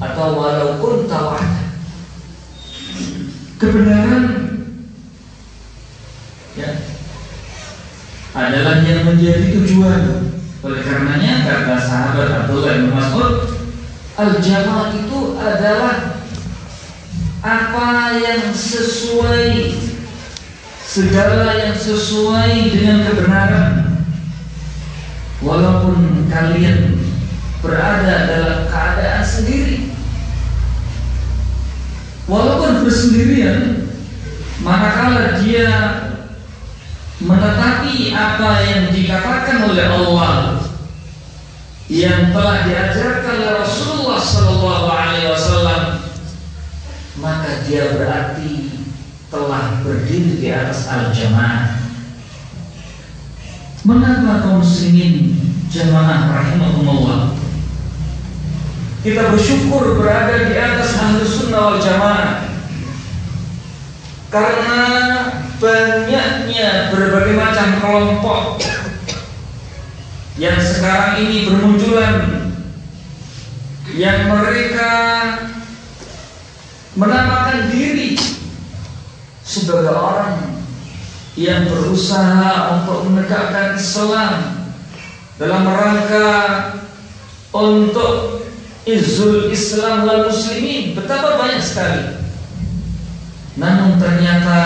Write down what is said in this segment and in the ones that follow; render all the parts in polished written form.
atau walaupun tawahda. Kebenaran ya adalah yang menjadi tujuan. Oleh karenanya kata sahabat Abdullah bin Mas'ud, al-jamaah itu adalah apa yang sesuai, segala yang sesuai dengan kebenaran, walaupun kalian berada dalam keadaan sendiri, walaupun bersendirian, manakala dia menetapi apa yang dikatakan oleh Allah yang telah diajarkan oleh Rasulullah SAW, maka dia berarti telah berdiri di atas al-jamaah. Mengapa kaum muslimin jamaah rahimahumullah kita bersyukur berada di atas ahlus sunnah wal jamaah? Karena banyaknya berbagai macam kelompok yang sekarang ini bermunculan, yang mereka menamakan diri sebagai orang yang berusaha untuk menegakkan Islam dalam rangka untuk izzul Islam wal muslimin. Betapa banyak sekali. Namun ternyata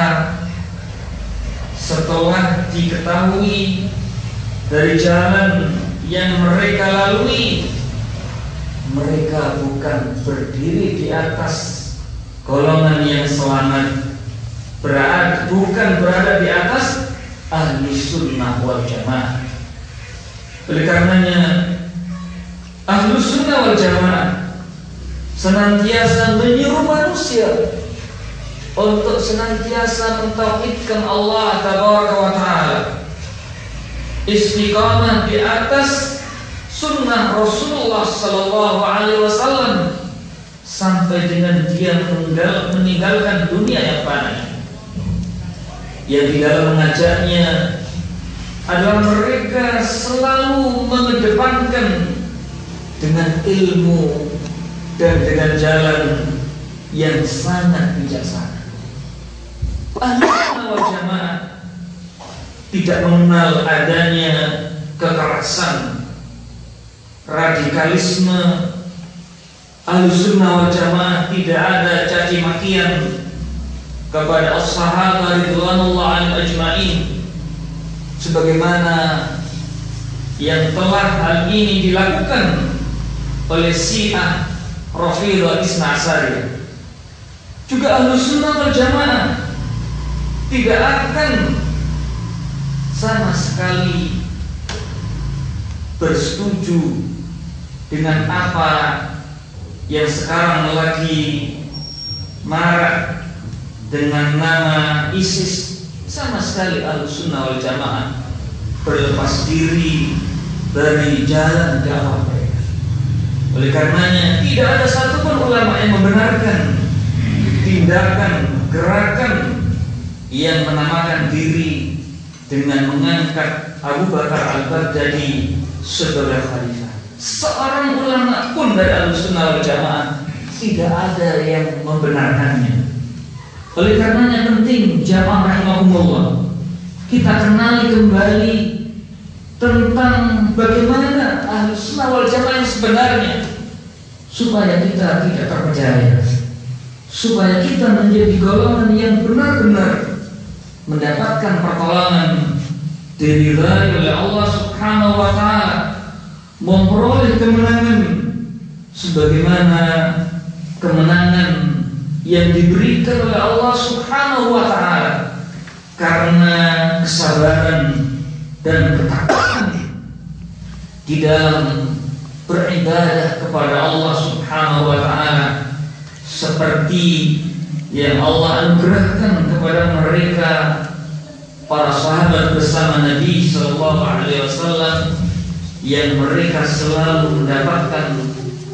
setelah diketahui dari jalan yang mereka lalui, mereka bukan berdiri di atas golongan yang selamat, bukan berada di atas ahli sunnah wal jamaah. Oleh karenanya ahli sunnah wal jamaah senantiasa menyuruh manusia untuk senantiasa mentauhidkan Allah tabaraka wa ta'ala, istiqamah di atas sunnah Rasulullah sallallahu alaihi wasallam sampai dengan dia meninggalkan dunia yang fana. Yang di dalam mengajaknya adalah mereka selalu mengedepankan dengan ilmu dan dengan jalan yang sangat bijaksana. Ahlu sunnah wal jamaah tidak mengenal adanya kekerasan, radikalisme. Ahlu sunnah wal jamaah tidak ada caci makian kepada as-sahabah ridwanullah alaihim ajma'in, sebagaimana yang telah hal ini dilakukan oleh Syiah Rafidhah Isna Asyariyah. Juga ahlu sunnah wal jamaah tidak akan sama sekali bersetuju dengan apa yang sekarang lagi marak dengan nama ISIS. Sama sekali ahlu sunnah wal jamaah berlepas diri dari jalan dakwah mereka. Oleh karenanya tidak ada satupun ulama yang membenarkan tindakan, gerakan yang menamakan diri dengan mengangkat Abu Bakar al-Baghdadi sebagai khalifah. Seorang ulama pun dari Ahlussunnah wal Jamaah tidak ada yang membenarkannya. Oleh karenanya penting jamaah rahimahumullah kita kenali kembali tentang bagaimana Ahlussunnah wal Jamaah yang sebenarnya, supaya kita tidak terpercaya, supaya kita menjadi golongan yang benar-benar mendapatkan pertolongan diridhai oleh Allah Subhanahu wa ta'ala, memperoleh kemenangan sebagaimana kemenangan yang diberikan oleh Allah Subhanahu wa ta'ala karena kesabaran dan ketakwaan di dalam beribadah kepada Allah Subhanahu wa ta'ala, seperti yang Allah anugerahkan kepada mereka para sahabat bersama Nabi sallallahu alaihi wasallam, yang mereka selalu mendapatkan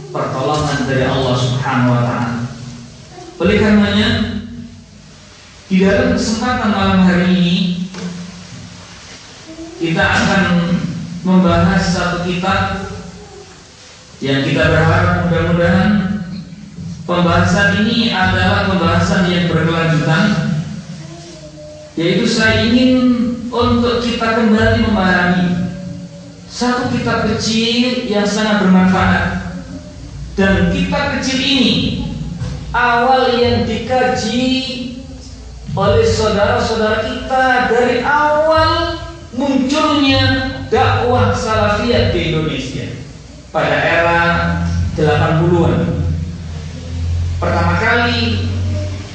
pertolongan dari Allah Subhanahu wa ta'ala. Oleh karenanya di dalam kesempatan malam hari ini kita akan membahas satu kitab yang kita berharap mudah-mudahan Pembahasan ini adalah pembahasan yang berkelanjutan, yaitu saya ingin untuk kita kembali memahami satu kitab kecil yang sangat bermanfaat. Dan kitab kecil ini awal yang dikaji oleh saudara-saudara kita dari awal munculnya dakwah salafiyah di Indonesia pada era 80-an. Pertama kali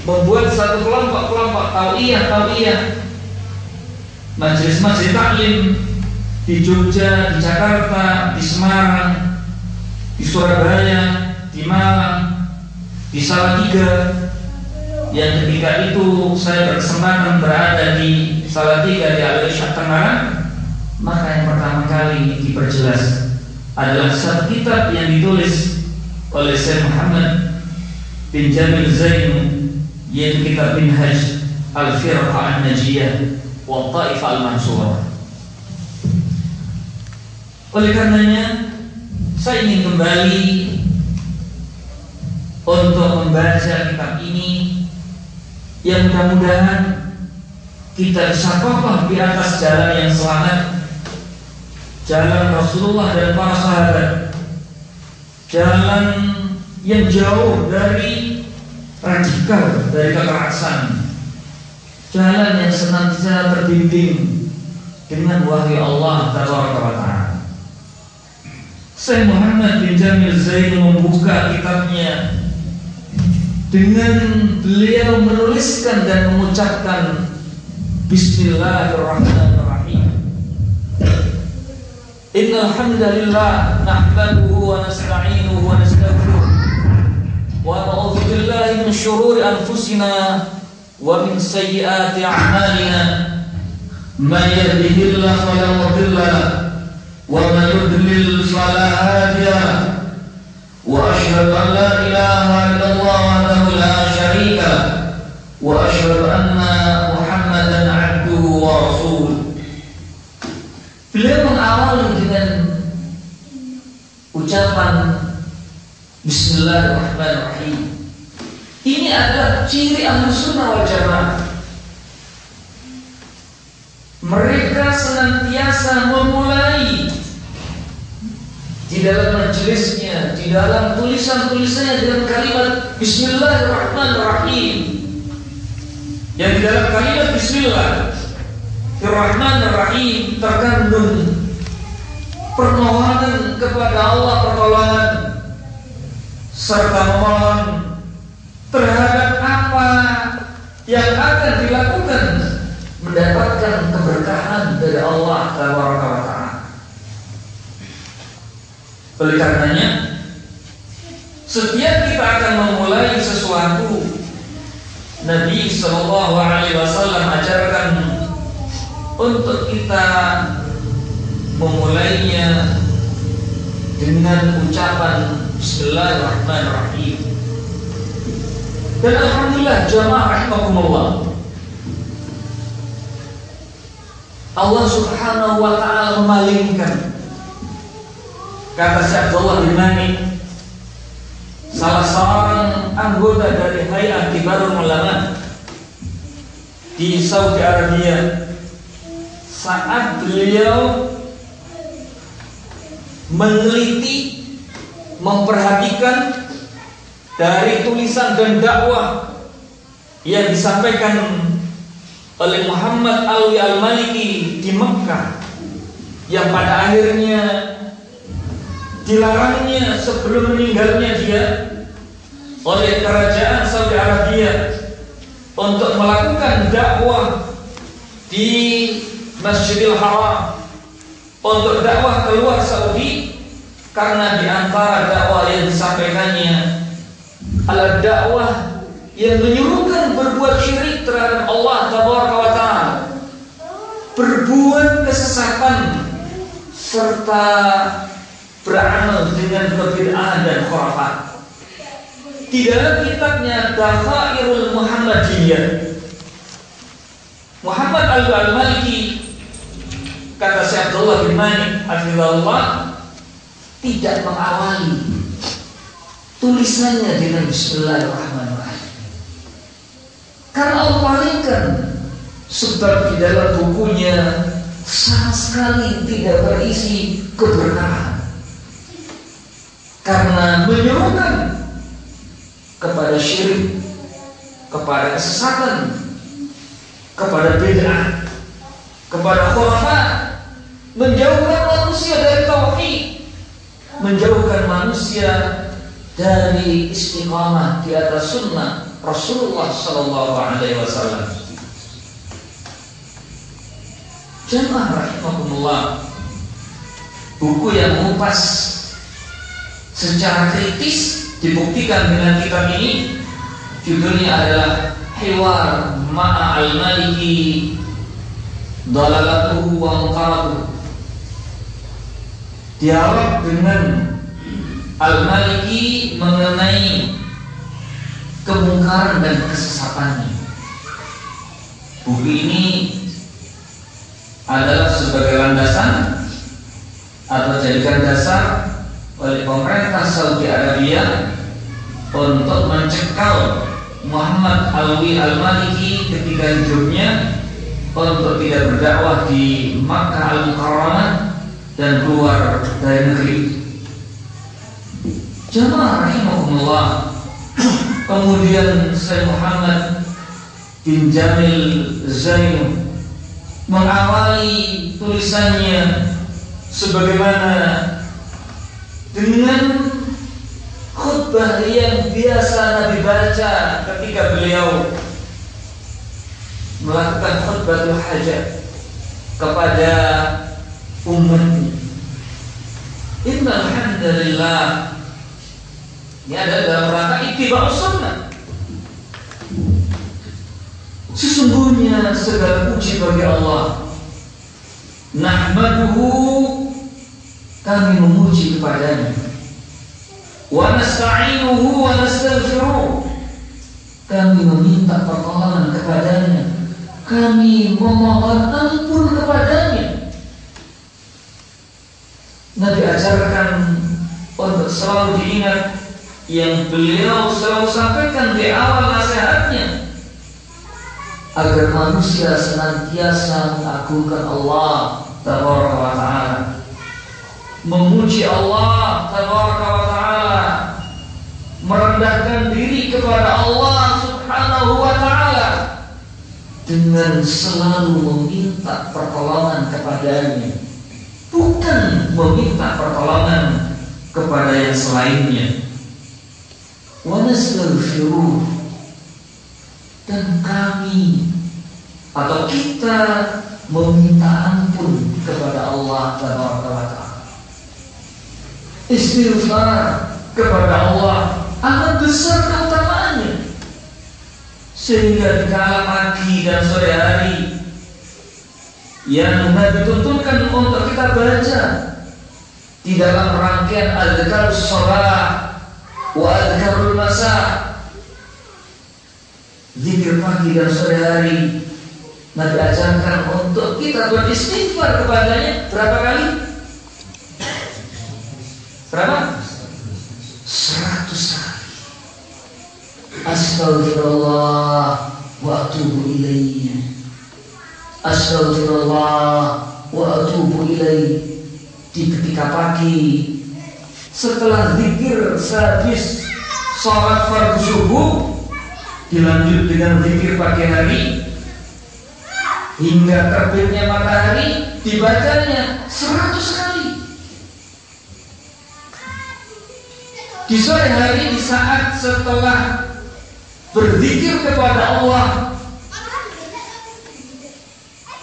membuat satu kelompok tauiyah, majelis taklim di Jogja, di Jakarta, di Semarang, di Surabaya, di Malang, di Salatiga. Yang ketika itu saya berkesempatan berada di Salatiga di Al-Irsyad Tangerang, maka yang pertama kali diperjelas adalah satu kitab yang ditulis oleh Syekh Muhammad bin Jamil Zainu, yaitu kitab Minhaj Al-Firqah An-Najiyah wa Ta'ifah Al-Mansurah. Oleh karenanya saya ingin kembali untuk membaca kitab ini, yang mudah-mudahan kita bisa kokoh di atas jalan yang selamat, jalan Rasulullah dan para sahabat, jalan yang jauh dari radikal, dari kekerasan, jalan yang senantiasa terbimbing dengan wahyu Allah Tabaraka wa Ta'ala. Syekh Muhammad bin Jamil Zainu membuka kitabnya dengan beliau menuliskan dan mengucapkan Bismillahirrahmanirrahim. Innal hamdalillah nahmaduhu wa nasta'inuhu wa nastaghfiruh wa na'udzu billahi min shururi anfusina wa min sayyiati a'malina. Man yahdihillahu fala mudilla lahu wa man yudlil fala hadiya lahu. Wa asyhadu an la ilaha illallah wahdahu la syarika lahu wa asyhadu anna Muhammadan 'abduhu wa rasuluh. Beliau mengawali dengan ucapan Bismillahirrahmanirrahim. Ini adalah ciri Ahlussunnah wal Jamaah. Mereka senantiasa memulai di dalam majelisnya, di dalam tulisan-tulisannya dengan kalimat Bismillahirrahmanirrahim. Yang di dalam kalimat Bismillahirrahmanirrahim terkandung permohonan kepada Allah pertolongan, serta memohon terhadap apa yang akan dilakukan mendapatkan keberkahan dari Allah Tabaraka wa Ta'ala. Oleh karenanya, setiap kita akan memulai sesuatu, Nabi SAW ajarkan untuk kita memulainya dengan ucapan Bismillahirrahmanirrahim. Dan alhamdulillah jamaah rahimakumullah, Allah Subhanahu wa Ta'ala memalingkan, kata Syekh Abdullah bin Mani, salah seorang anggota dari Hay'ah Kibarul Ulama di Saudi Arabia, saat beliau meneliti, memperhatikan dari tulisan dan dakwah yang disampaikan oleh Muhammad Alwi Al-Maliki di Mekah, yang pada akhirnya dilarangnya sebelum meninggalnya dia oleh kerajaan Saudi Arabia untuk melakukan dakwah di Masjidil Haram, untuk dakwah keluar Saudi, karena di antara dakwah yang disampaikannya adalah dakwah yang menyuruhkan berbuat syirik terhadap Allah Tabaraka wa Ta'ala, berbuat kesesatan, serta beramal dengan kebid'ahan dan khurafat. Di dalam kitabnya Dakhairul Muhammadiyah, Muhammad Al-Maliki, kata Syekh Abdullah bin Mani hafizahullah, tidak mengawali tulisannya dengan Bismillahirrahmanirrahim. Karena Allah palingkan, sebab di dalam bukunya sama sekali tidak berisi keberkahan. Karena menyuruhkan kepada syirik, kepada kesesatan, kepada bid'ah, kepada khurafat, menjauhkan manusia dari tauhid, menjauhkan manusia dari istiqamah di atas sunnah Rasulullah Sallallahu Alaihi Wasallam. Jemaah rahimakumullah, buku yang mengupas secara kritis dibuktikan dengan kitab ini. Judulnya adalah Hiwar Ma'a Al-Maliki Dalalatuhu wa Muqaratuhu. Dialog dengan Al-Maliki mengenai kemungkaran dan kesesatannya. Buku ini adalah sebagai landasan atau jadikan dasar oleh pemerintah Saudi Arabia untuk mencekal Muhammad Alwi Al-Maliki ketika hidupnya untuk tidak berdakwah di Makkah Al-Mukarramah dan keluar dari negeri. Jemaah rahimahumullah, kemudian Syekh Muhammad bin Jamil Zainu mengawali tulisannya sebagaimana dengan khutbah yang biasa Nabi baca ketika beliau melakukan khutbatul hajat kepada umatnya. Innal hamdalillah, ini ada dalam rangka ittiba'us sunnah. Sesungguhnya segala puji bagi Allah. Nahmaduhu, kami memuji kepadanya. Wa nasta'inuhu wa nastaghfiruh, kami meminta pertolongan kepadanya, kami memohon ampun kepadanya. Nabi ajarkan untuk selalu diingat yang beliau selalu sampaikan di awal nasihatnya, agar manusia senantiasa mengagungkan Allah Tabaraka wa Ta'ala, memuji Allah Tabaraka wa Ta'ala, merendahkan diri kepada Allah Subhanahu wa Ta'ala dengan selalu meminta pertolongan kepadanya, bukan meminta pertolongan kepada yang selainnya. Wa nastaghfiruh, dan kami atau kita meminta ampun kepada Allah Tabaraka wa Ta'ala. Istighfar kepada Allah amat besar keutamaannya, sehingga di kala pagi dan sore hari yang Nabi tuntunkan untuk kita baca di dalam rangkaian Adhkarus Shalah wa Adhkarul Masa, zikir pagi dan sore hari, Nabi ajarkan untuk kita beristighfar kepadanya berapa kali? Berapa? 100 kali. Astaghfirullah wa atubu ilaihi. Astaghfirullah wa atubu ilaihi. Di ketika pagi setelah zikir sehabis sholat fardu subuh, dilanjut dengan zikir pagi hari hingga terbitnya matahari, dibacanya 100 kali. Di sore hari, di saat setelah berzikir kepada Allah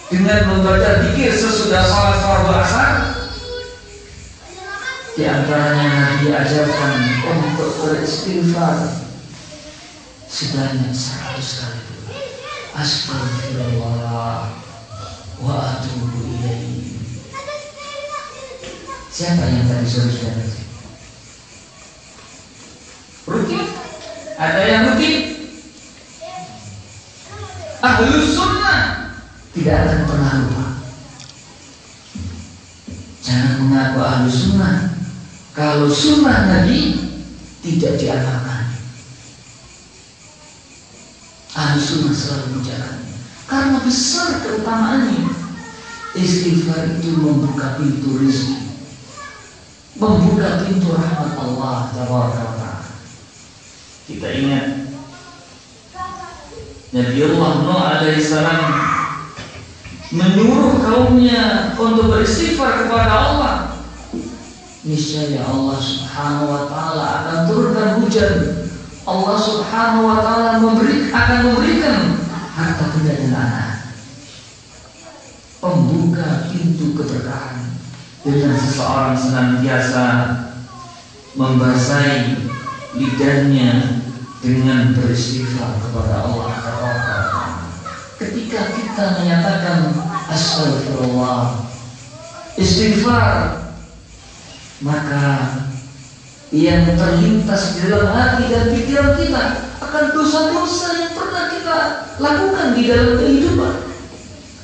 dengan membaca zikir sesudah sholat fardu asar, di antaranya Nabi ajarkan untuk beristighfar sebanyak 100 kali. Astaghfirullah wa atubu ilaihi. Siapa yang tadi sudah rutin? Ada yang rutin? Ahlus sunnah tidak akan pernah lupa. Jangan mengaku ahlus sunnah kalau sunnah Nabi tidak diamalkan. Ahlussunnah selalu menjalannya karena besar keutamaannya. Istighfar itu membuka pintu rezeki, membuka pintu rahmat Allah Taala. Kita ingat Nabiullah Nuh alaihissalam menyuruh kaumnya untuk beristighfar kepada Allah. Niscaya Allah Subhanahu wa taala akan turunkan hujan. Allah Subhanahu wa taala akan memberikan harta benda dan anak. Pembuka pintu keberkahan dengan seseorang senantiasa membasahi lidahnya dengan beristighfar kepada Allah Taala. Ketika kita menyatakan astagfirullah, istighfar, maka yang terlintas di dalam hati dan pikiran kita akan dosa-dosa yang pernah kita lakukan di dalam kehidupan.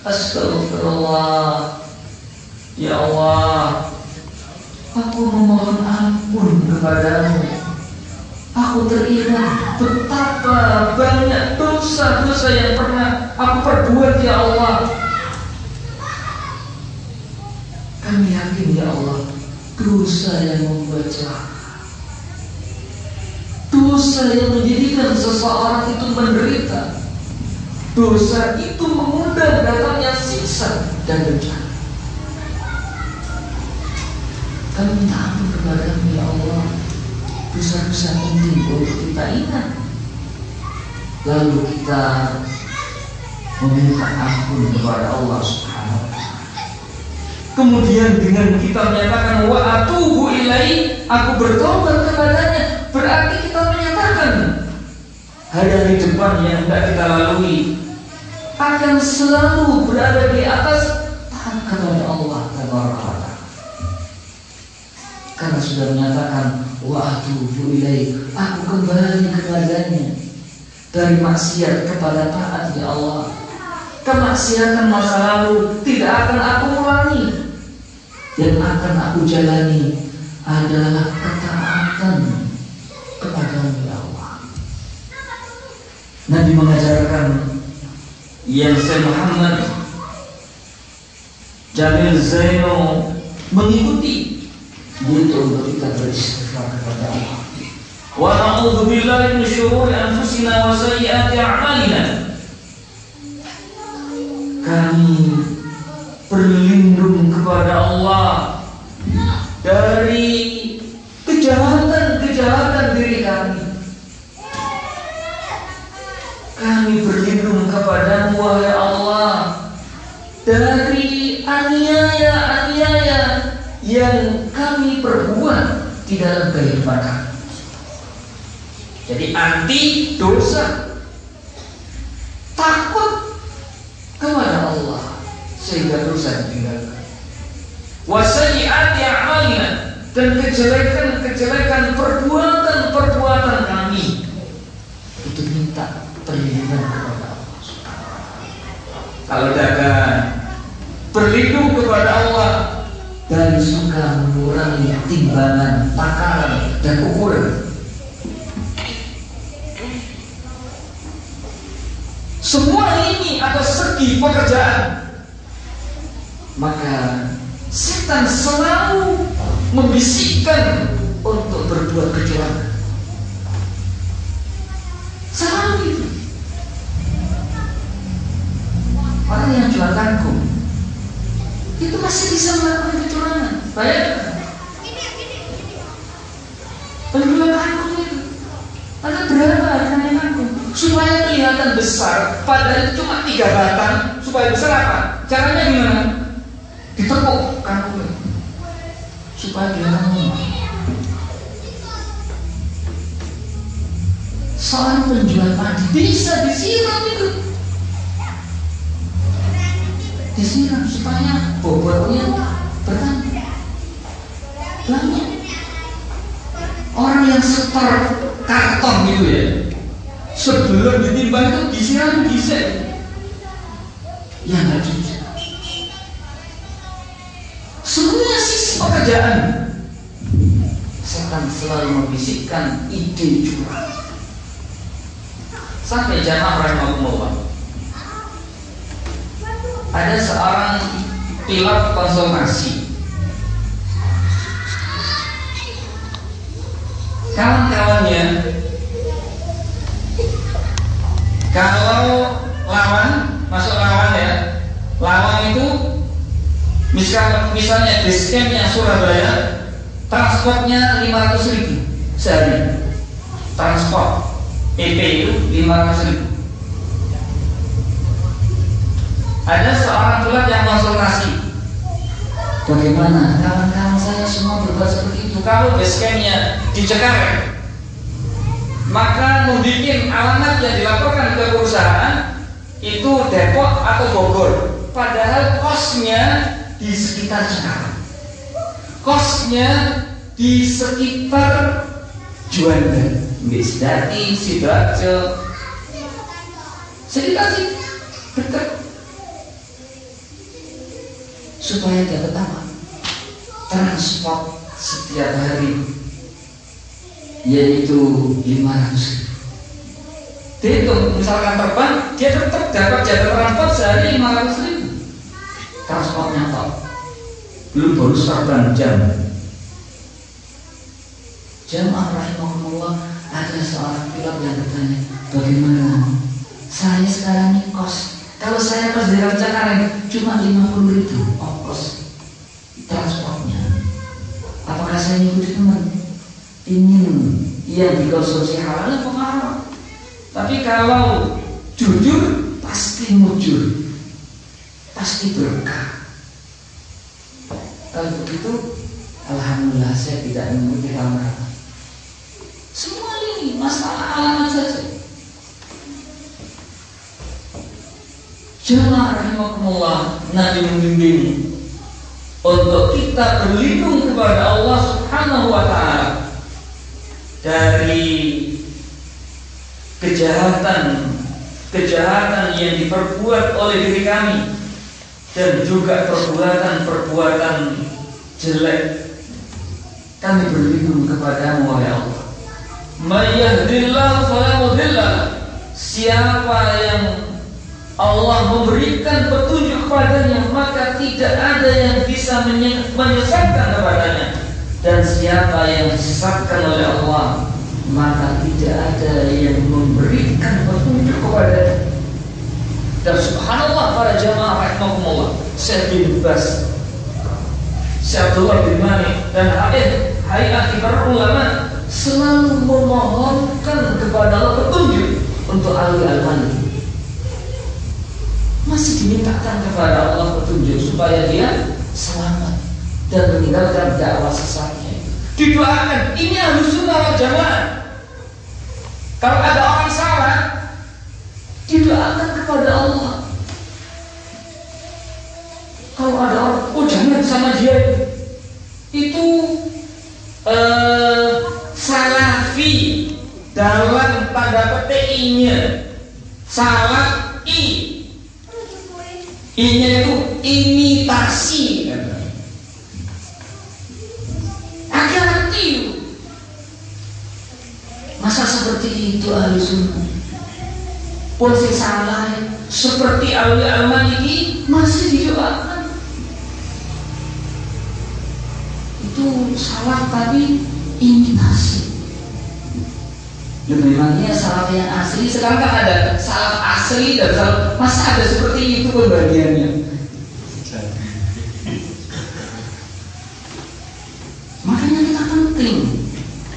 Astagfirullah, ya Allah, aku memohon ampun kepadamu. Aku teringat betapa banyak dosa-dosa yang pernah aku perbuat, ya Allah. Kami yakin, ya Allah, dosa yang membuat celaka, dosa yang menjadikan seseorang itu menderita, dosa itu mengundang datangnya siksa dan bencana. Kami minta ampun kepada-Mu, ya Allah. Dosa-dosa penting untuk kita ingat, lalu kita meminta ampun kepada Allah Subhanahu wa taala. Kemudian dengan kita menyatakan wa atubu ilaihi, aku bertobat kepadanya, berarti kita menyatakan hari depan yang hendak kita lalui akan selalu berada di atas taat kepada Allah Taala. Karena sudah menyatakan wa atubu ilaihi, aku kembali kepadanya, dari maksiat kepada taat, ya Allah. Kemaksiatan masa lalu tidak akan aku ulangi, yang akan aku jalani adalah ketaatan kepada-Mu, ya Allah. Nabi mengajarkan yang Syekh Muhammad Jamil Zaino mengikuti, yaitu untuk kita beristighfar kepada Allah. Wa na'udzu billahi min syururi anfusina wa sayyiati a'malina. Kami berlindung kepada Allah dari kejahatan diri kami. Kami berlindung kepada-Mu, wahai Allah, dari aniaya-aniaya yang kami perbuat di dalam kehidupan kami. Jadi anti dosa, takut kepada Allah sehingga dosa ditinggalkan. Wa sayyiati a'malina, dan kejelekan perbuatan kami itu minta perlindungan kepada Allah. Kalau dagang, berlindung kepada Allah dari suka mengurangi timbangan, takaran, dan ukuran. Semua ini atas segi pekerjaan, maka setan selalu membisikkan untuk berbuat kecurangan. Selalu itu. Orang yang jual kangkung itu masih bisa melakukan kecurangan. Bayangkan, penjual kangkung itu ada berapa harganya kangkung? Supaya kelihatan besar, padahal itu cuma 3 batang. Supaya besar apa? Caranya gimana? Ditekuk kangkungnya supaya kelihatan murah. Seorang penjual padi bisa disiram itu, disiram supaya bobotnya bertambah banyak. Orang yang setor karton gitu ya, sebelum ditimbang itu disiram bisa, ya nggak bisa. Semua sisi pekerjaan setan selalu membisikkan ide curang. Sampai jamaah rahimahumullah, ada seorang pilot konsultasi. Kawan-kawannya, kalau lawan, masuk lawan ya, lawan itu misalnya base campnya Surabaya, transportnya 500.000 sehari, transport PP itu 500.000. Ada seorang pilot yang konsultasi, bagaimana kawan-kawan saya semua berbuat seperti itu. Kalau base campnya di Cengkareng, maka mudikin alamat yang dilaporkan ke perusahaan itu Depok atau Bogor, padahal kosnya di sekitar Cengkareng, kosnya di sekitar Juanda, Misdati, Sidoarjo, sekitar sih dekat, supaya dia pertama transport setiap hari yaitu 500.000. Dia itu misalkan terbang, dia tetap dapat jatah transport sehari 500.000. Transportnya top, belum bonus terbang jam. Jamaah rahimahumullah, ada seorang pilot yang bertanya, bagaimana saya sekarang ini kos, kalau saya kos dari Cengkareng cuma 50.000 ongkos transportnya, apakah saya ngikuti teman? Ingin yang dikonsumsi halal apa haram? Tapi kalau jujur pasti mujur, pasti berkah. Kalau begitu, alhamdulillah saya tidak mengikuti hal-hal. Semua ini masalah alamat saja. Jamaah rahimakumullah, Nabi membimbing untuk kita berlindung kepada Allah Subhanahu wa ta'ala dari kejahatan yang diperbuat oleh diri kami dan juga perbuatan jelek. Kami berlindung kepadamu wahai Allah. May yahdihillahu fala mudilla lahu. Siapa yang Allah memberikan petunjuk kepadanya, maka tidak ada yang bisa menyesatkan kepadanya. Dan siapa yang disesatkan oleh Allah, maka tidak ada yang memberikan petunjuk kepadanya. Dan subhanallah para jamaah rahimahumullah, Syekh bin Baz, Syekh Abdullah bin Mani dan Hayat Kibar Ulama selalu memohonkan kepada Allah petunjuk untuk ahli al-mani. Masih dimintakan kepada Allah petunjuk supaya dia selamat dan meninggalkan dakwah sesatnya. Didoakan, ini Ahlus Sunnah wal Jamaah. Kalau ada orang salah, didoakan kepada Allah. Kalau ada orang, oh jangan sama dia itu salafi dalam tanda petik I-nya, salah I-nya itu imitasi. Hati-hati. Masa seperti itu ahli sunnah? Posisi salah seperti ahli al-maliki masih didoakan. Itu salah tapi imitasi. Memangnya salah yang asli? Sekarang kan ada salah asli dan salah, masa ada seperti itu pembagiannya? Makanya kita penting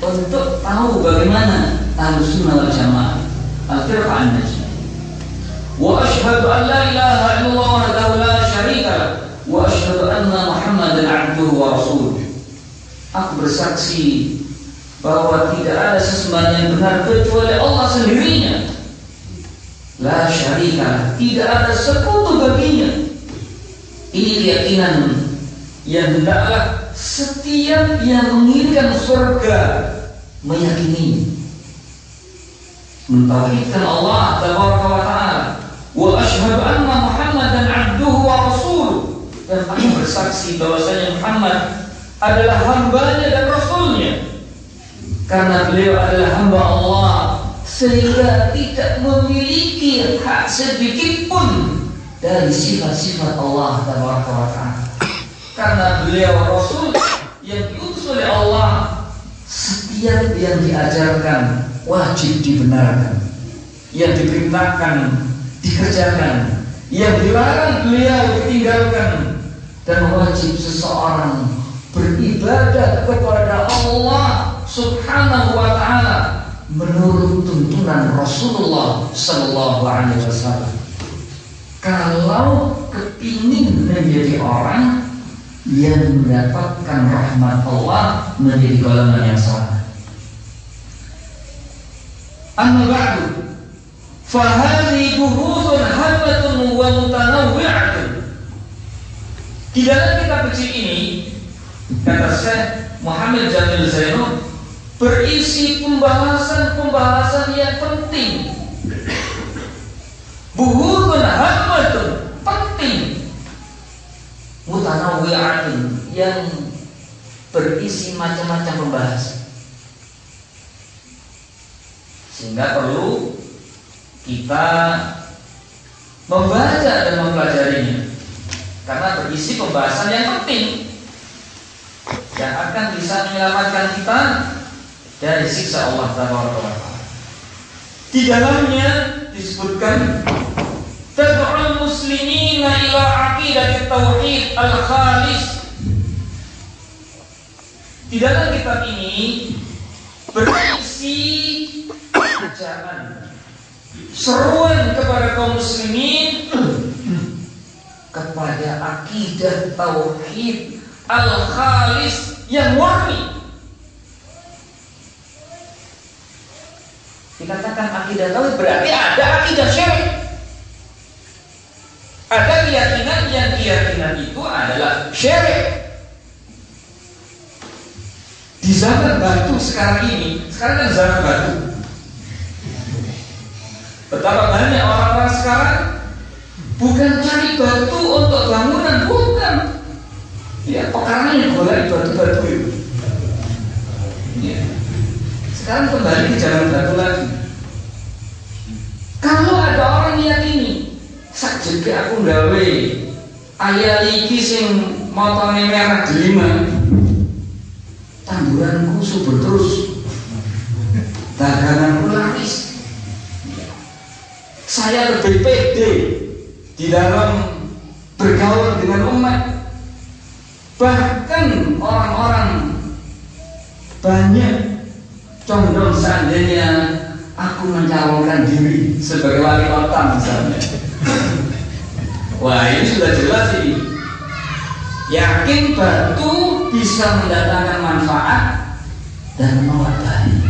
untuk tahu bagaimana Ahlus Sunnah wal Jamaah, al-firqah an-najiyah. Wa asyhadu an la ilaha illallah wahdahu la syarika lah, wa asyhadu anna Muhammadan abduhu wa rasuluh. Aku bersaksi bahwa tidak ada sesembahan yang benar kecuali Allah sendirinya. La syarika, tidak ada sekutu baginya. Ini keyakinan yang hendaklah setiap yang menginginkan surga meyakini, mentauhidkan Allah tabaraka wa ta'ala. Wa asyhadu anna Muhammadan abduhu wa rasuluh, dan aku bersaksi bahwasanya Muhammad adalah hambanya dan rasulnya. karena beliau adalah hamba Allah, sehingga tidak memiliki hak sedikit pun dari sifat-sifat Allah Taala. Karena beliau Rasul yang diutus oleh Allah, setiap yang diajarkan wajib dibenarkan, yang diperintahkan dikerjakan, yang dilarang beliau ditinggalkan, dan wajib seseorang beribadah kepada Allah Subhanahu wa ta'ala menurut tuntunan Rasulullah sallallahu alaihi wasallam. Kalau kepingin menjadi orang yang mendapatkan rahmat Allah, menjadi golongan yang salah. Amma ba'du, fahadhi buhudun hammatun wa mutanawwi'atun. Di dalam kitab kecil ini, kata Syekh Muhammad Jamil Zainul, berisi pembahasan-pembahasan yang penting. Buhudun hammatun, penting. Mutanawwi'atun, yang berisi macam-macam pembahasan. Sehingga perlu kita membaca dan mempelajarinya, karena berisi pembahasan yang penting yang akan bisa menyelamatkan kita dari siksa Allah Taala. Di dalamnya disebutkan tad'ul muslimina ila aqidatit tauhid al-khalis. Di dalam kitab ini berisi ajaran, seruan kepada kaum muslimin kepada akidah tauhid al-khalis yang murni. Dikatakan akidah tauhid berarti ada akidah syirik. Ada keyakinan yang keyakinan itu adalah syirik. Di zaman batu sekarang ini, sekarang kan zaman batu. Betapa banyak orang-orang sekarang bukan cari batu untuk bangunan, bukan. Ya, pekarangan yang golek batu-batu itu. Ya. Sekarang kembali ke zaman batu lagi. Kalau ada orang yakini, sak jeke aku gawe ayat iki sing motone merah delima, tanduranku subur terus, daganganku laris. Saya lebih pede di dalam bergaul dengan umat. Bahkan orang-orang banyak condong seandainya aku mencalonkan diri sebagai wali kota misalnya. Wah, ini sudah jelas ini. Yakin batu bisa mendatangkan manfaat dan menolak bahaya.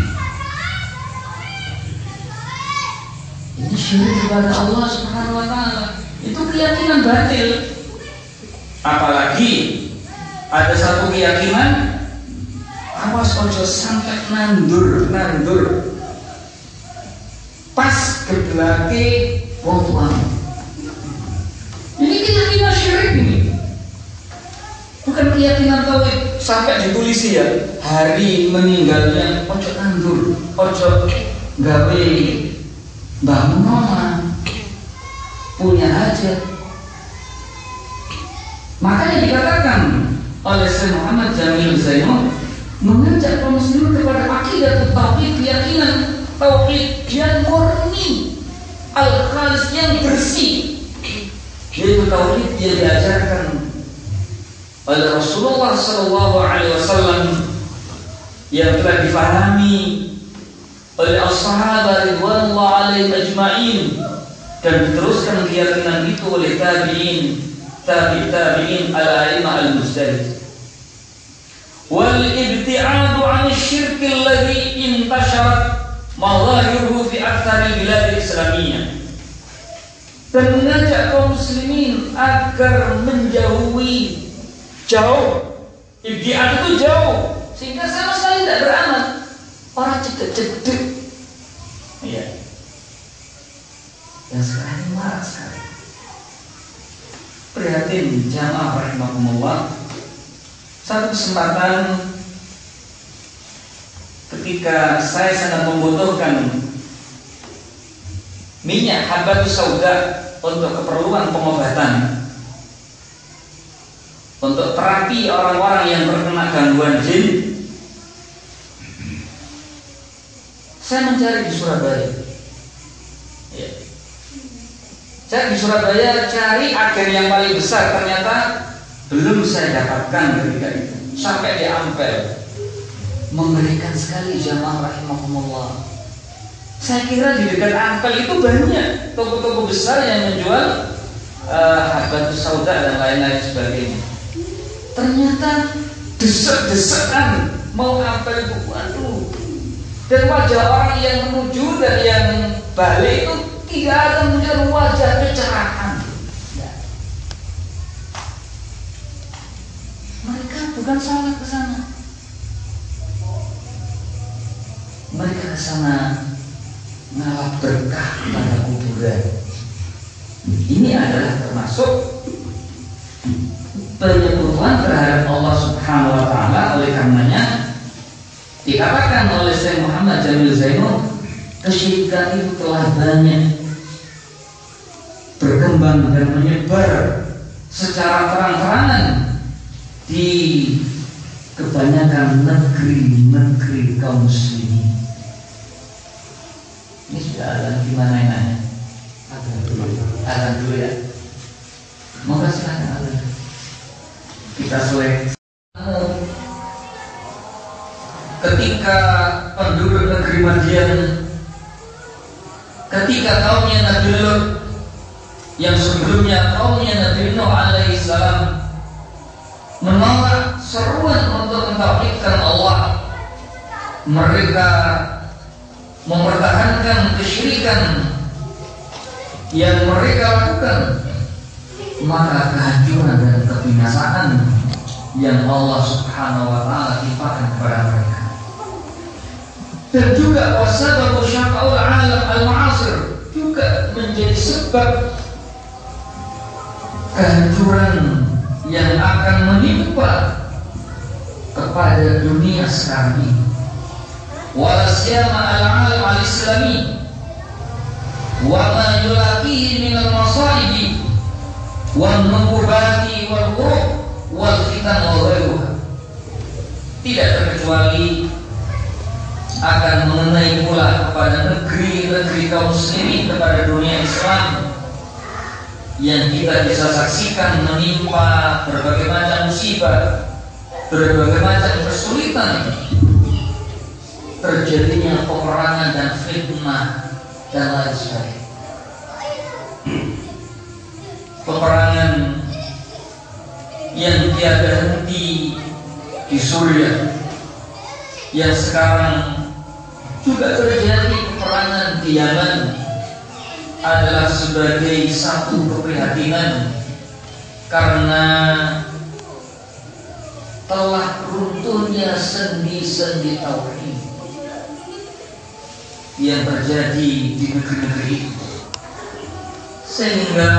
Ini syirik kepada Allah Subhanahu wa ta'ala. Itu keyakinan batil. Apalagi ada satu keyakinan, awas ojo sampai nandur pas gebelake wong tuamu. Ini keyakinan syirik ini. Bukan keyakinan tauhid. Sampai ditulisi ya, hari meninggalnya ojo nandur, ojo gawe bangun rumah, punya hajat. Makanya dikatakan oleh Syekh Muhammad Jamil Zainul, mengajak kaum muslimin kepada akidah tauhid, keyakinan tauhid yang murni, al-khalis, yang bersih, yaitu tauhid yang diajarkan oleh Rasulullah sallallahu alaihi wasallam, yang telah difahami oleh as-sahabat radhiyallahu alaihim ajma'in, dan diteruskan keyakinan itu oleh tabi'in al-a'imah al-mujtahid. Wal ibti'adu 'an asy-syirk alladhi intasharat madhahiruhu fi aktsari bilad al-islamiyyah, dan mengajak kaum muslimin agar menjauhi, jauh, ibti'ad itu jauh, sehingga sama sekali tidak beramal. Orang cedek-cedek, iya. Yang sekarang ini marah sekali. Prihatin jamaah rahimakumullah. Satu kesempatan ketika saya sangat membutuhkan minyak habatus sauda untuk keperluan pengobatan, untuk terapi orang-orang yang terkena gangguan jin, saya mencari di Surabaya. Ya. Saya di Surabaya cari agen yang paling besar, ternyata belum saya dapatkan ketika itu. Sampai di Ampel. Mengerikan sekali jamaah rahimahumullah. Saya kira di dekat Ampel itu banyak toko-toko besar yang menjual habatus sauda dan lain-lain sebagainya. Ternyata desek-desekan mau Ampel itu, waduh. Dan wajah orang yang menuju dan yang balik itu tidak ada muncul wajah kecerahan. Mereka bukan salah ke sana. Mereka ke sana ngalap berkah pada kuburan. Ini adalah termasuk penyembuhan terhadap Allah Subhanahu wa taala. Oleh karenanya dikatakan oleh Syekh Muhammad Jamil Zainul, kesyirikan itu telah banyak berkembang dan menyebar secara terang-terangan di kebanyakan negeri-negeri kaum muslimin. Ini sudah ada gimana yang nanya? Ada dulu ya. Moga silakan ada. Kita selesai. Ketika penduduk negeri Madian, ketika kaumnya Nabi Lut yang sebelumnya kaumnya Nabi Nuh alaihi salam menolak seruan untuk mentauhidkan Allah, mereka mempertahankan kesyirikan yang mereka lakukan, maka kehancuran dan kebinasaan yang Allah Subhanahu wa taala timpakan kepada mereka. Dan juga wasababu syaqaul alam al-ma'asir juga menjadi sebab kehancuran yang akan menimpa kepada dunia sekarang ini. Walasiyama al-alam al-islami wa ma yulaqihi min al-masaibi wal nuqubati wal huruf wal fitan wa ghairuha. Tidak terkecuali akan mengenai pula kepada negeri-negeri kaum muslimin, kepada dunia Islam yang kita bisa saksikan menimpa berbagai macam musibah, berbagai macam kesulitan, terjadinya peperangan dan fitnah dan lain sebagainya. Peperangan yang tiada henti di Suriah, yang sekarang juga terjadi peperangan di Yaman, adalah sebagai satu keprihatinan karena telah runtuhnya sendi-sendi tauhid yang terjadi di negeri-negeri itu, sehingga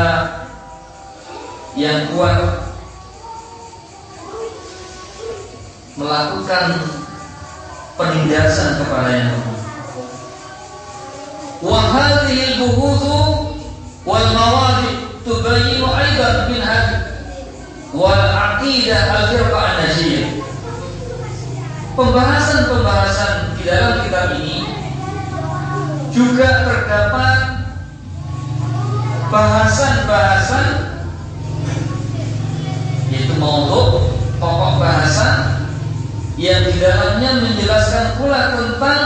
yang kuat melakukan penindasan kepada yang lemah. Wa hadhihi al-buhuthu wal mawadi' tubayyin aidan min wal aqidah al-firqah an-najiyah. Pembahasan-pembahasan di dalam kitab ini juga terdapat bahasan-bahasan, yaitu maudhu', pokok bahasan yang di dalamnya menjelaskan pula tentang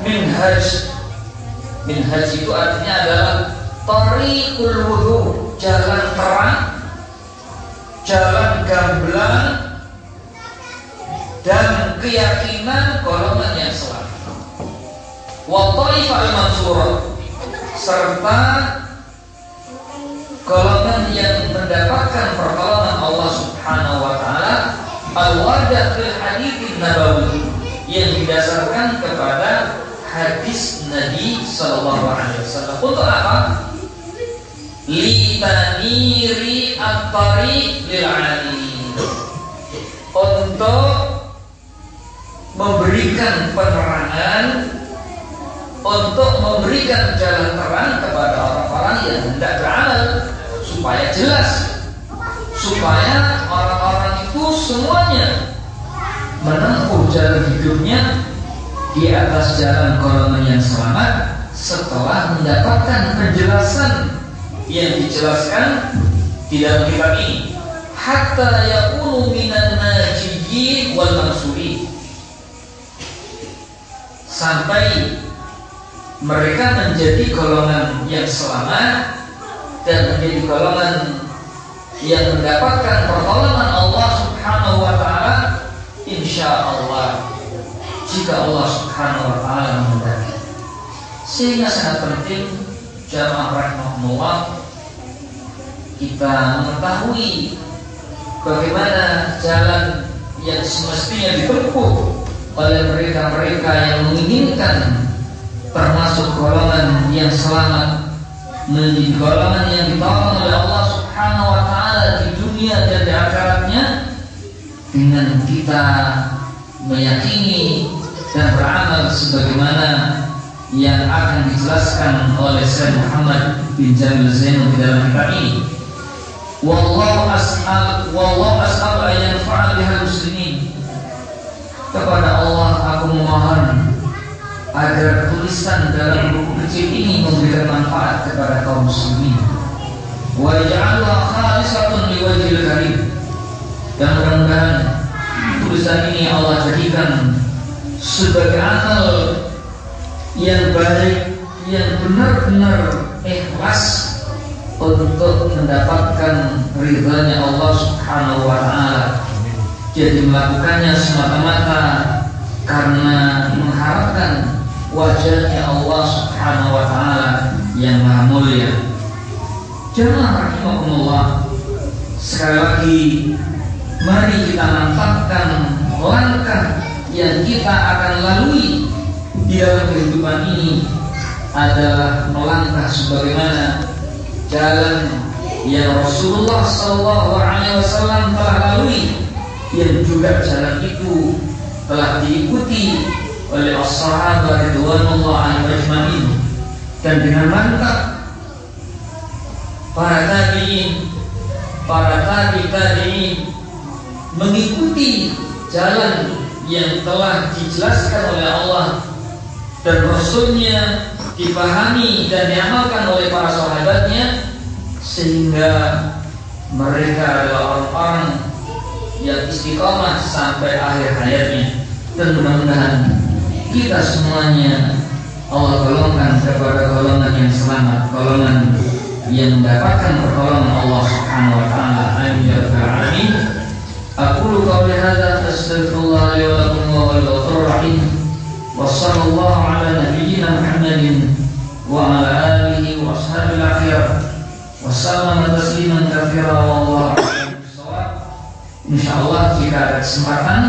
minhaj. Minhaj itu artinya adalah tariqul wudu, jalan terang, jalan gamblang, dan keyakinan golongan yang selamat. Wa taifah al-mansurah, serta golongan yang mendapatkan pertolongan Allah Subhanahu wa taala, al-wardah fil hadits nabawi, yang didasarkan kepada hadis Nabi sallallahu alaihi wasallam. Untuk apa? Li taniri at-tariq lil 'alamin. Untuk memberikan penerangan, untuk memberikan jalan terang kepada orang-orang yang hendak beramal, supaya jelas, supaya orang-orang itu semuanya menempuh jalan hidupnya di atas jalan golongan yang selamat setelah mendapatkan penjelasan yang dijelaskan di dalam kitab ini, hatta yakunu minan najiyyin wal mansuri, sampai mereka menjadi golongan yang selamat dan menjadi golongan yang mendapatkan pertolongan Allah Subhanahu wa taala, insyaallah, jika Allah Subhanahu wa taala menghendaki. Sehingga sangat penting jamaah rahimahumullah kita mengetahui bagaimana jalan yang semestinya ditempuh oleh mereka-mereka yang menginginkan termasuk golongan yang selamat, menjadi golongan yang ditolong oleh Allah Subhanahu wa taala di dunia dan di akhiratnya, dengan kita meyakini dan beramal sebagaimana yang akan dijelaskan oleh Syekh Muhammad bin Jamil Zainul di dalam kitab ini. Wallahu as'al an yanfa'a bihal muslimin. Kepada Allah aku memohon agar tulisan dalam buku kecil ini memberikan manfaat kepada kaum muslimin. Wa yaj'alha khalisatan liwajhil karim. Dan mudah-mudahan tulisan ini Allah jadikan sebagai amal yang baik, yang benar-benar ikhlas untuk mendapatkan ridhanya Allah Subhanahu wa taala. Jadi melakukannya semata-mata karena mengharapkan wajahnya Allah Subhanahu wa taala yang maha mulia. Jamaah rahimakumullah, sekali lagi mari kita mantapkan langkah yang kita akan lalui di dalam kehidupan ini adalah melangkah sebagaimana jalan yang Rasulullah SAW telah lalui, yang juga jalan itu telah diikuti oleh as-sahabat radhiyallahu anhum ajma'in, dan dengan mantap para tabi'in, para tabi'in mengikuti jalan yang telah dijelaskan oleh Allah dan Rasulnya, dipahami dan diamalkan oleh para sahabatnya, sehingga mereka adalah orang-orang yang istiqomah sampai akhir hayatnya. Dan mudah-mudahan kita semuanya Allah golongkan kepada golongan yang selamat, golongan yang mendapatkan pertolongan Allah Subhanahu wa taala. Amin ya rabbal alamin. Aqulu qawli hadza astaghfirullah li wa lakum wa huwal ghafurur rahim. Wa sallallahu ala nabiyyina Muhammadin wa ala alihi wa ashabil akhirah wa sallama tasliman katsira wallahu a'lam bissawab. Insyaallah jika ada kesempatan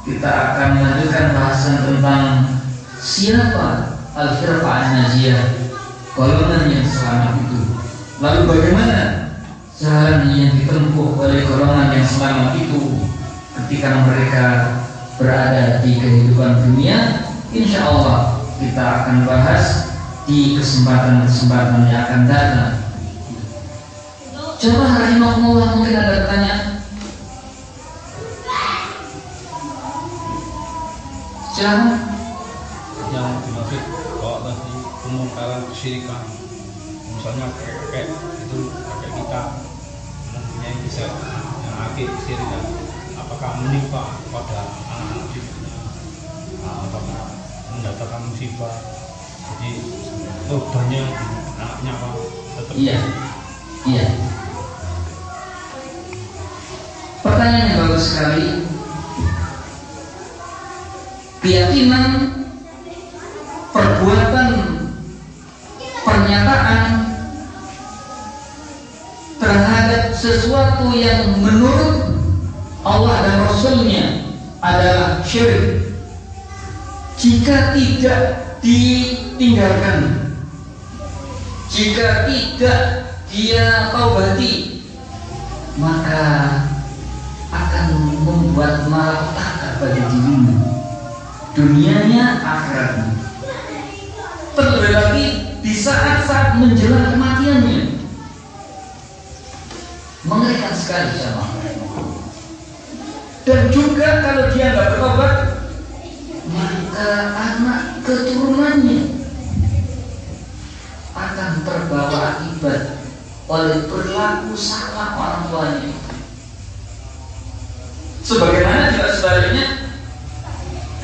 kita akan melanjutkan bahasan tentang siapa al-firqah an-najiyah, golongan yang selamat itu. Lalu bagaimana jalan yang ditempuh oleh golongan yang selamat itu ketika mereka berada di kehidupan dunia. Insya Allah kita akan bahas di kesempatan-kesempatan yang akan datang. Jamaah rahimahumullah, mungkin ada pertanyaan? Silakan. Yang dimaksud kalau tadi pembongkaran kesyirikan, misalnya kakek itu kakek kita mempunyai kisah yang akid kesyirikan, apakah menimpa pada anak-anak cucunya, apakah mendatangkan musibah, jadi korbannya anaknya apa tetap? Iya. Pertanyaan yang bagus sekali. Keyakinan, perbuatan, pernyataan terhadap sesuatu yang menurut Allah dan Rasulnya adalah syirik jika tidak ditinggalkan, jika tidak dia taubati, maka akan membuat malapetaka bagi dirimu. dunianya, akhiratnya. Terlebih lagi di saat-saat menjelang kematiannya. Mengerikan sekali sama. Dan juga kalau dia nggak bertobat, maka anak keturunannya akan terbawa akibat oleh perilaku salah orang tuanya. Sebagaimana juga sebaliknya,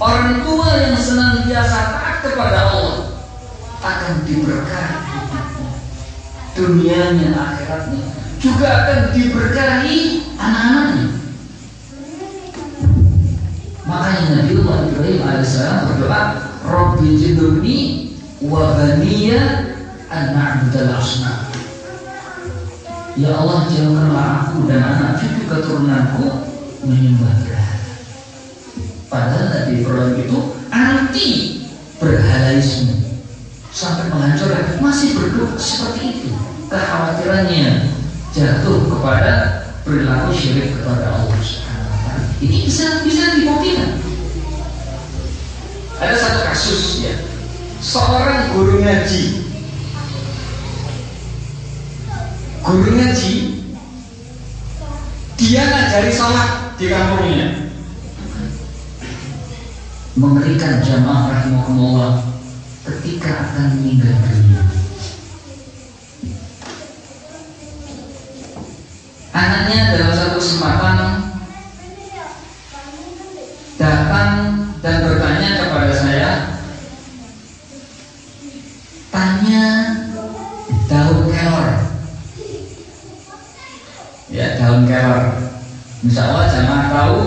orang tua yang senantiasa taat kepada Allah akan diberkahi dunianya, akhiratnya, juga akan diberkahi anak-anaknya. Makanya Nabi Ibrahim alaihissalam berdoa, Rabbi jidurni wa baniya an na'budal asnam. Ya Allah, jauhkanlah aku dan anak cucu keturunanku menyembah berhala. Padahal Nabi Ibrahim itu anti berhalaisme sampai menghancurkan, masih berdoa seperti itu. Kekhawatirannya jatuh kepada perilaku syirik kepada Allah Subhanahu wa Ta'ala. Ini bisa dibuktikan. Ada satu kasus ya, seorang guru ngaji. Dia ngajari sholat di kampungnya. Mengerikan jamaah rahimahumullah ketika akan meninggal dunia. Anaknya dalam satu kesempatan datang dan bertanya kepada saya, tanya daun kelor. Ya, daun kelor. Insya Allah jamaah tahu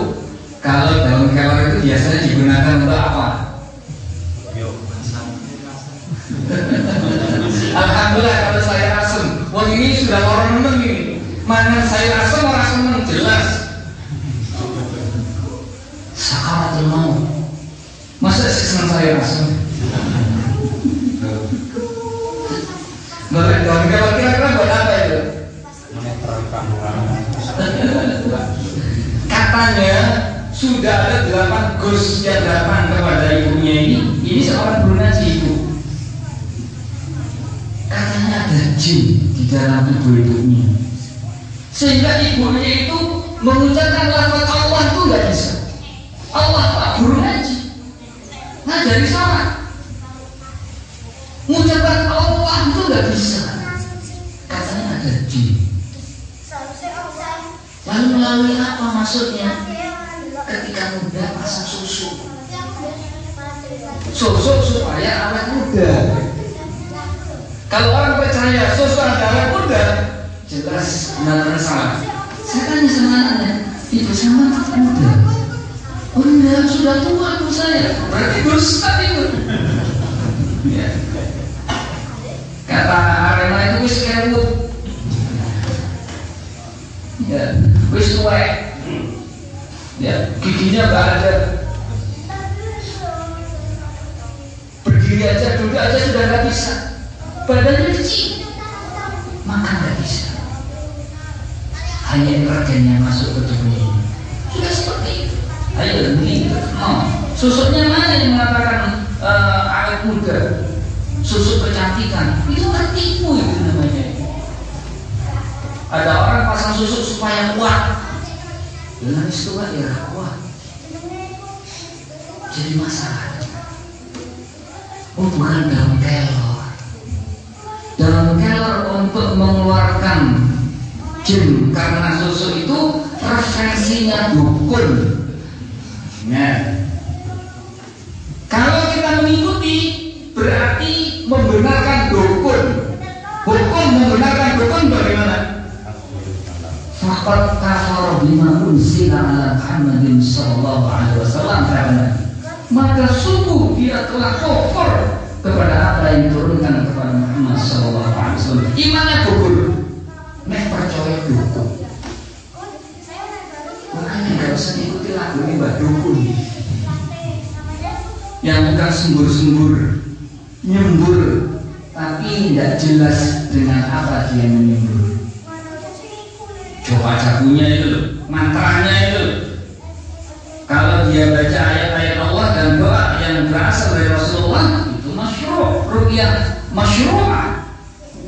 kalau daun kelor itu biasanya digunakan untuk apa? Alhamdulillah kalau saya asem. Wah, ini sudah orang meneng ini. Mana saya asem orang seneng jelas. Sakaratul maut. Masa sih senang saya asem? Boleh daun kelor kira-kira buat apa itu? Katanya sudah ada 8 gus yang datang kepada ibunya ini. Ini seorang guru ngaji ibu. Katanya ada jin di dalam tubuh ibunya, sehingga ibunya itu mengucapkan lafaz Allah itu nggak bisa. Allah Pak guru ngaji ngajari sholat, mengucapkan Allah itu nggak bisa. Katanya ada jin. Lalu melalui apa maksudnya? Ketika muda pasang susu supaya awet muda. Kalau orang percaya susu ada awet muda, jelas benar salah. Saya tanya sama anaknya, ibu sama awet muda? Oh enggak, sudah tua ibu saya. Berarti dusta itu. Ya. Kata Arema itu wis kewut. Ya, wis tuwek. Ya, giginya nggak ada. Berdiri aja, duduk aja sudah nggak bisa. Badannya kecil, makan nggak bisa. Hanya energennya masuk ke tubuhnya. Sudah seperti itu. Ayo ini, susuknya mana yang mengatakan awet muda, susuk kecantikan? Itu tertipu itu namanya. Ada orang pasang susu supaya kuat, dengan istilah ya kuat, jadi masalah. Oh bukan daun kelor. Daun kelor untuk mengeluarkan jin, karena susu itu referensinya dukun. Nah, kalau kita mengikuti berarti membenarkan dukun. Hukum membenarkan dukun bagaimana? Faqad kafara bima unzila ala Muhammadin sallallahu alaihi wasallam, maka sungguh dia telah kufur kepada apa yang diturunkan kepada Muhammad sallallahu alaihi wasallam. Imannya gugur, nek percaya dukun. Makanya nggak usah ikuti lagu ini Mbak Dukun yang bukan sembur-sembur, nyembur, tapi tidak jelas dengan apa dia menyembur. Coba jagonya itu, mantranya itu. Kalau dia baca ayat-ayat Allah dan doa berasal dari Rasulullah itu masyru', ruqyah masyru'ah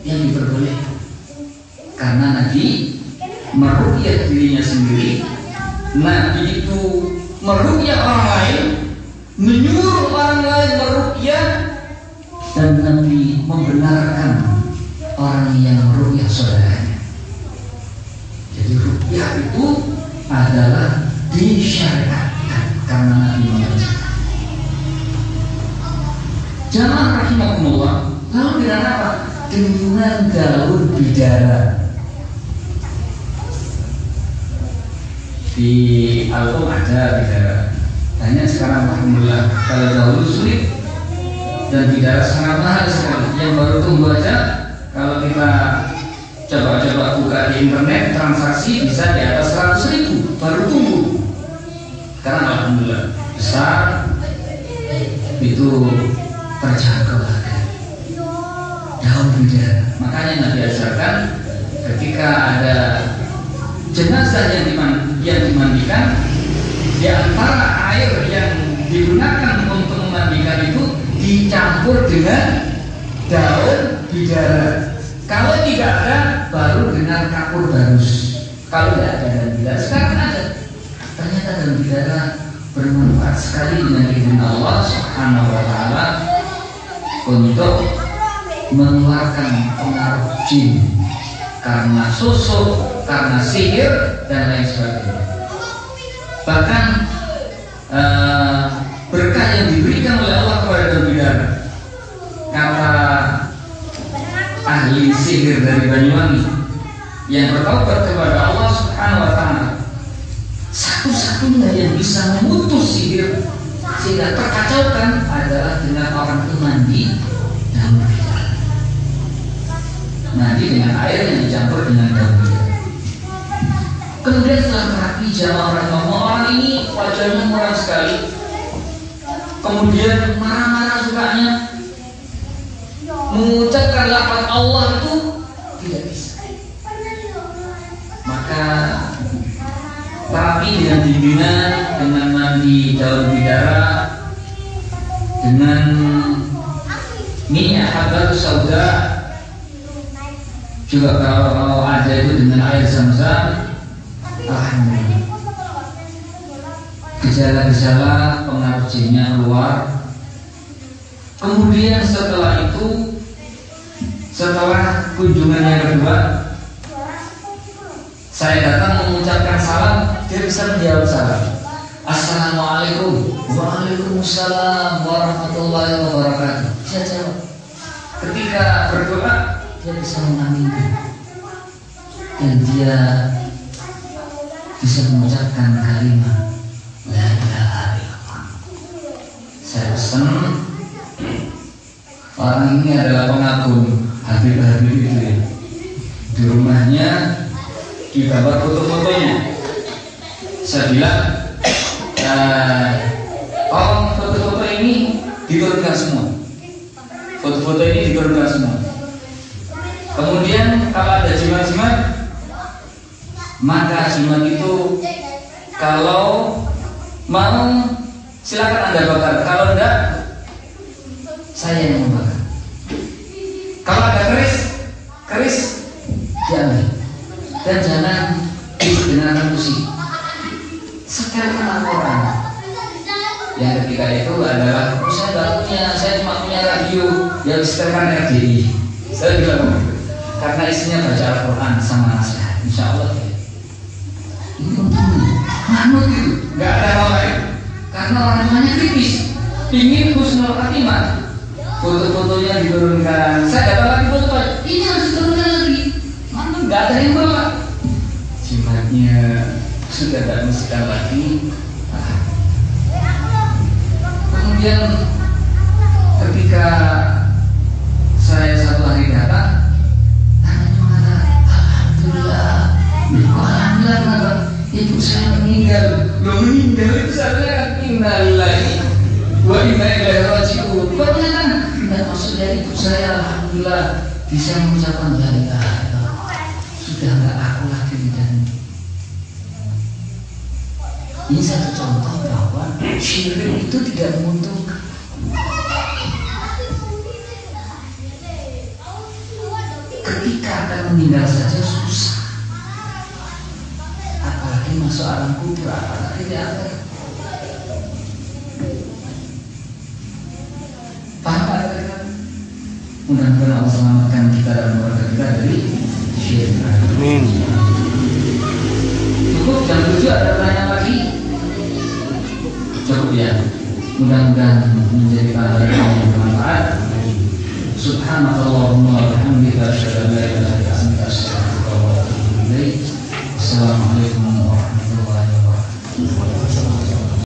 yang diperbolehkan. Karena Nabi meruqyah dirinya sendiri, Nabi itu meruqyah orang lain, menyuruh orang lain meruqyah, dan Nabi membenarkan orang yang meruqyah saudaranya. Jadi ruqyah itu adalah disyariatkan karena Nabi mengajarkan. Jamaah rahimakumullah, lalu dengan apa? Dengan daun bidara. Di album ada bidara. Hanya sekarang alhamdulillah, kalau dahulu sulit dan bidara sangat mahal sekali. Yang baru tumbuh aja, kalau kita coba-coba buka di internet, transaksi bisa di atas 100.000 baru tumbuh. Sekarang alhamdulillah besar, itu terjangkau harga daun bidara. Makanya Nabi ajarkan ketika ada jenazah yang dimandikan, di antara air yang digunakan untuk memandikan itu dicampur dengan daun bidara. Kalau tidak ada, baru dengan kapur barus. Kalau tidak ada daun bidara, sekarang ada. Ternyata daun bidara bermanfaat sekali dengan izin Allah Subhanahu wa Ta'ala untuk mengeluarkan pengaruh jin karena susuk, karena sihir dan lain sebagainya. Bahkan berkah yang diberikan oleh Allah kepada daun bidara, kata ahli sihir dari Banyuwangi yang bertaubat kepada Allah Subhanahu wa Ta'ala, satu-satunya yang bisa memutus sihir sehingga terkacaukan adalah dengan orang itu mandi daun bidara. Mandi dengan air yang dicampur dengan daun bidara. Kemudian setelah terapi, jamaah orang ini wajahnya muram sekali, kemudian marah-marah sukanya, mengucapkan lafaz Allah itu tidak bisa. Maka terapi dengan bimbingan, dengan mandi daun bidara, dengan minyak habatus sauda, juga kalau ada itu dengan air zam-zam, alhamdulillah gejala-gejala pengaruh jinnya keluar. Kemudian setelah itu, setelah kunjungan yang kedua, saya datang mengucapkan salam, dia bisa menjawab salam. Assalamualaikum. Waalaikumsalam warahmatullahi wabarakatuh. Saya jawab. Ketika berdoa, dia bisa mengaminkan dan dia bisa mengucapkan kalimat la ilaha illallah. Saya pesan, orang ini adalah pengagum Habib-Habib itu ya. Di rumahnya digambar foto-fotonya. Saya bilang, tolong foto-foto ini diturunkan semua. Foto-foto ini diturunkan semua. Kemudian kalau ada jimat-jimat, maka jimat itu kalau mau silakan Anda bakar. Kalau enggak, saya yang membakar. Kalau ada keris diambil dan jangan digunakan besi. Sekarang orang yang ketika itu adalah saya nggak punya, saya cuma punya radio yang disetelkan RDI. Saya bilang begitu karena isinya baca Al-Quran sama nasihat, insya Allah ya. Ini manut gitu, nggak ada hal lain. Karena orang tuanya kritis, ingin husnul khatimah. Foto-fotonya diturunkan. Saya datang lagi foto, ini harus diturunkan lagi. Manut, nggak ada yang bawa. Jimatnya sudah tidak mestikan lagi. Kemudian ketika saya satu hari datang, alhamdulillah, ibu saya meninggal. Belum meninggal itu saya innalillahi wa inna ilaihi raji'un. Bagaimana? Dan maksudnya ibu saya alhamdulillah bisa mengucapkan la ilaha illallah. Sudah enggak aku lagi di dalam. Ini satu contoh bahwa syirik itu tidak menguntungkan. Ketika akan meninggal saja susah, apalagi masuk alam kubur, apalagi di akhirat. Paham Pak? Mudah-mudahan Allah selamatkan kita dan keluarga kita dari syirik. Amin. Cukup jam 7, ada pertanyaan lagi? Cukup ya. Mudah-mudahan menjadi pelajaran yang bermanfaat. Subhanallahumma wa bihamdika asyhadu an la ilaha illa anta astaghfiruka wa atubu ilaik. Assalamualaikum